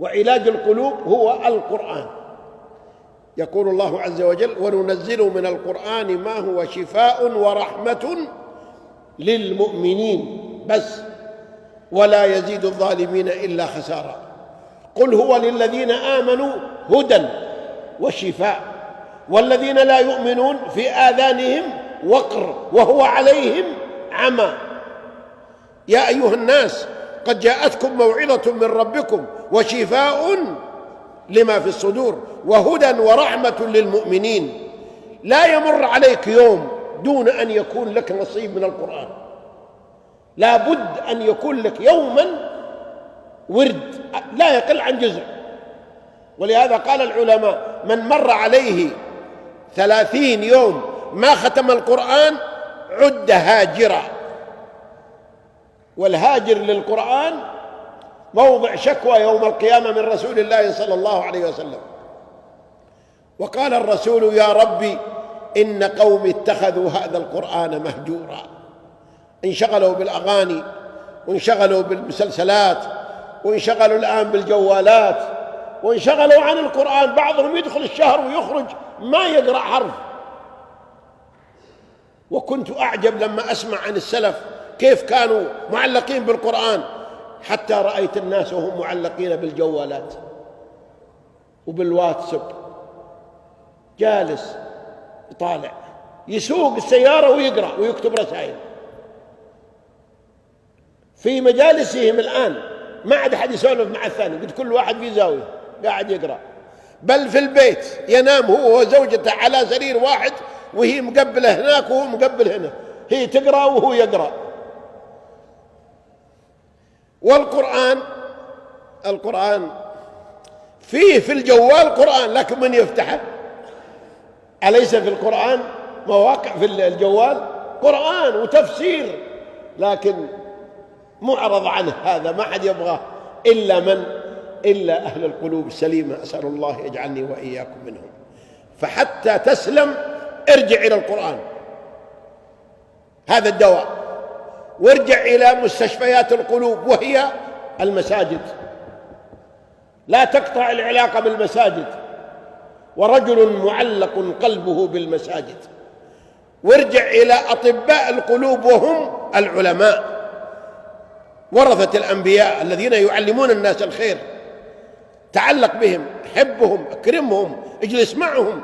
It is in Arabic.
وعلاج القلوب هو القرآن. يقول الله عز وجل: وننزل من القرآن ما هو شفاء ورحمة للمؤمنين بس ولا يزيد الظالمين إلا خسارا. قل هو للذين آمنوا هدى وشفاء، والذين لا يؤمنون في آذانهم وقر وهو عليهم عمى. يا أيها الناس قد جاءتكم موعظة من ربكم وشفاء لما في الصدور وهدى ورحمة للمؤمنين. لا يمر عليك يوم دون أن يكون لك نصيب من القرآن، لا بد أن يكون لك يوما ورد لا يقل عن جزء. ولهذا قال العلماء: من مر عليه 30 يوم ما ختم القرآن عد هاجرا. والهاجر للقرآن موضع شكوى يوم القيامة من رسول الله صلى الله عليه وسلم. وقال الرسول: يا ربي إن قومي اتخذوا هذا القرآن مهجورا. انشغلوا بالأغاني، وانشغلوا بالمسلسلات، وانشغلوا الآن بالجوالات، وانشغلوا عن القرآن. بعضهم يدخل الشهر ويخرج ما يقرأ حرف. وكنت أعجب لما أسمع عن السلف كيف كانوا معلقين بالقرآن، حتى رأيت الناس وهم معلقين بالجوالات وبالواتساب، جالس يطالع، يسوق السيارة ويقرأ ويكتب رسائل. في مجالسهم الآن ما عاد أحد يسولف مع الثاني، قد كل واحد في زاوية قاعد يقرأ. بل في البيت ينام هو وزوجته على سرير واحد، وهي مقبلة هناك وهو مقبل هنا، هي تقرأ وهو يقرأ. والقرآن فيه في الجوال قرآن، لكن من يفتحه؟ أليس في القرآن مواقع في الجوال قرآن وتفسير، لكن معرض عنه، هذا ما حد يبغاه إلا أهل القلوب السليمة. أسأل الله يجعلني وإياكم منهم. فحتى تسلم ارجع إلى القرآن، هذا الدواء. وارجع إلى مستشفيات القلوب وهي المساجد، لا تقطع العلاقة بالمساجد، ورجل معلق قلبه بالمساجد. وارجع إلى أطباء القلوب وهم العلماء ورثة الأنبياء الذين يعلمون الناس الخير. تعلق بهم، حبهم، اكرمهم، اجلس معهم.